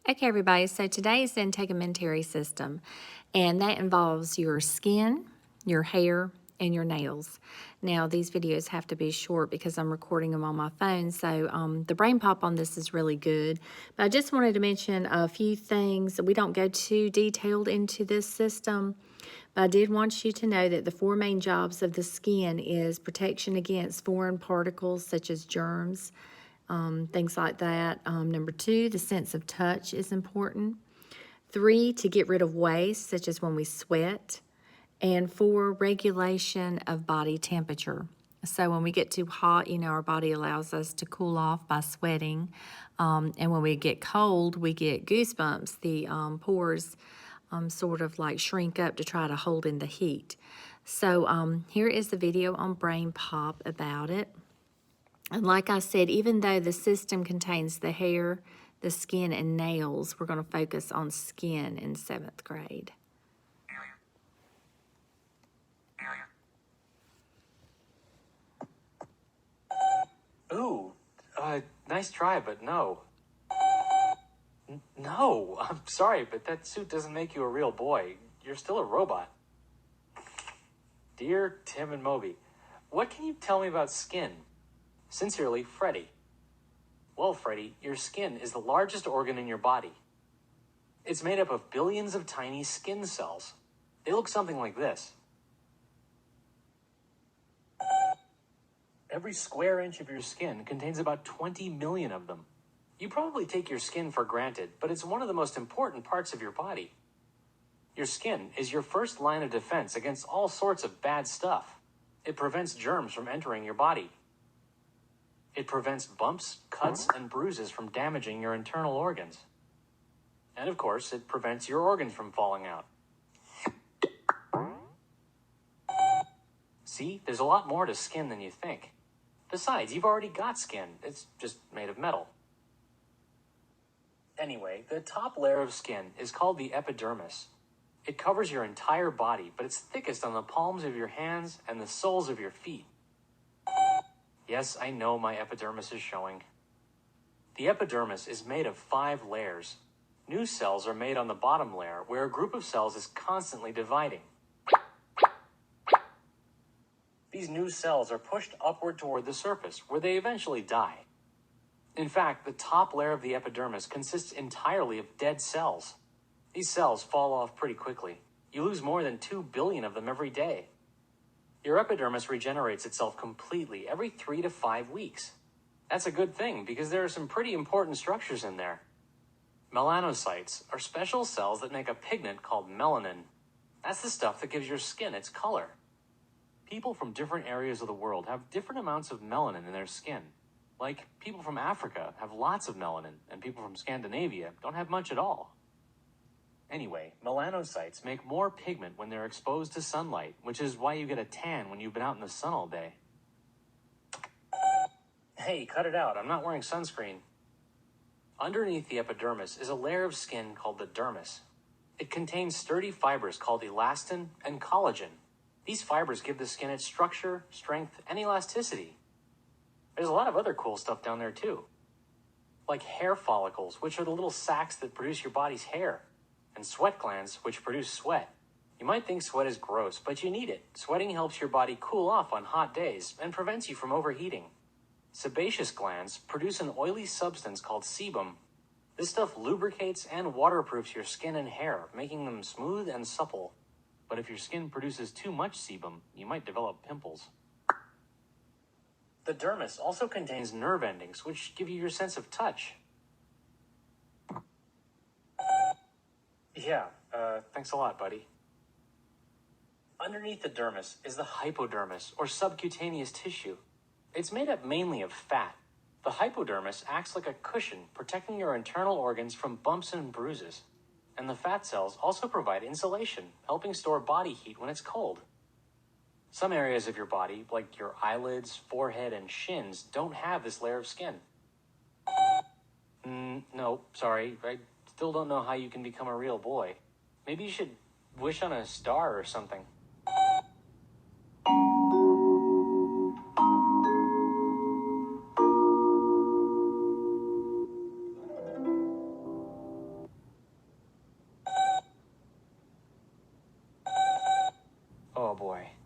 Okay, everybody, so today is the integumentary system, and that involves your skin, your hair, and your nails. Now, these videos have to be short because I'm recording them on my phone, so the brain pop on this is really good. But I just wanted to mention a few things. We don't go too detailed into this system, but I did want you to know that the four main jobs of the skin is protection against foreign particles such as germs, things like that. Number two, the sense of touch is important. Three, to get rid of waste, such as when we sweat. And four, regulation of body temperature. So when we get too hot, our body allows us to cool off by sweating. And when we get cold, we get goosebumps. The pores sort of like shrink up to try to hold in the heat. So here is the video on Brain Pop about it. And like I said, even though the system contains the hair, the skin, and nails, we're going to focus on skin in 7th grade. Ooh, nice try, but no. No, I'm sorry, but that suit doesn't make you a real boy. You're still a robot. Dear Tim and Moby, what can you tell me about skin? Sincerely, Freddie. Well, Freddie, your skin is the largest organ in your body. It's made up of billions of tiny skin cells. They look something like this. Every square inch of your skin contains about 20 million of them. You probably take your skin for granted, but it's one of the most important parts of your body. Your skin is your first line of defense against all sorts of bad stuff. It prevents germs from entering your body. It prevents bumps, cuts, and bruises from damaging your internal organs. And of course, it prevents your organs from falling out. See, there's a lot more to skin than you think. Besides, you've already got skin. It's just made of metal. Anyway, the top layer of skin is called the epidermis. It covers your entire body, but it's thickest on the palms of your hands and the soles of your feet. Yes, I know my epidermis is showing. The epidermis is made of 5 layers. New cells are made on the bottom layer, where a group of cells is constantly dividing. These new cells are pushed upward toward the surface, where they eventually die. In fact, the top layer of the epidermis consists entirely of dead cells. These cells fall off pretty quickly. You lose more than 2 billion of them every day. Your epidermis regenerates itself completely every 3 to 5 weeks. That's a good thing because there are some pretty important structures in there. Melanocytes are special cells that make a pigment called melanin. That's the stuff that gives your skin its color. People from different areas of the world have different amounts of melanin in their skin. Like, people from Africa have lots of melanin, and people from Scandinavia don't have much at all. Anyway, melanocytes make more pigment when they're exposed to sunlight, which is why you get a tan when you've been out in the sun all day. Hey, cut it out. I'm not wearing sunscreen. Underneath the epidermis is a layer of skin called the dermis. It contains sturdy fibers called elastin and collagen. These fibers give the skin its structure, strength, and elasticity. There's a lot of other cool stuff down there too. Like hair follicles, which are the little sacs that produce your body's hair. And sweat glands, which produce sweat. You might think sweat is gross, but you need it. Sweating helps your body cool off on hot days and prevents you from overheating. Sebaceous glands produce an oily substance called sebum. This stuff lubricates and waterproofs your skin and hair, making them smooth and supple. But if your skin produces too much sebum, you might develop pimples. The dermis also contains nerve endings, which give you your sense of touch. Yeah, thanks a lot, buddy. Underneath the dermis is the hypodermis, or subcutaneous tissue. It's made up mainly of fat. The hypodermis acts like a cushion, protecting your internal organs from bumps and bruises. And the fat cells also provide insulation, helping store body heat when it's cold. Some areas of your body, like your eyelids, forehead, and shins, don't have this layer of skin. No, sorry, I still don't know how you can become a real boy. Maybe you should wish on a star or something. boy.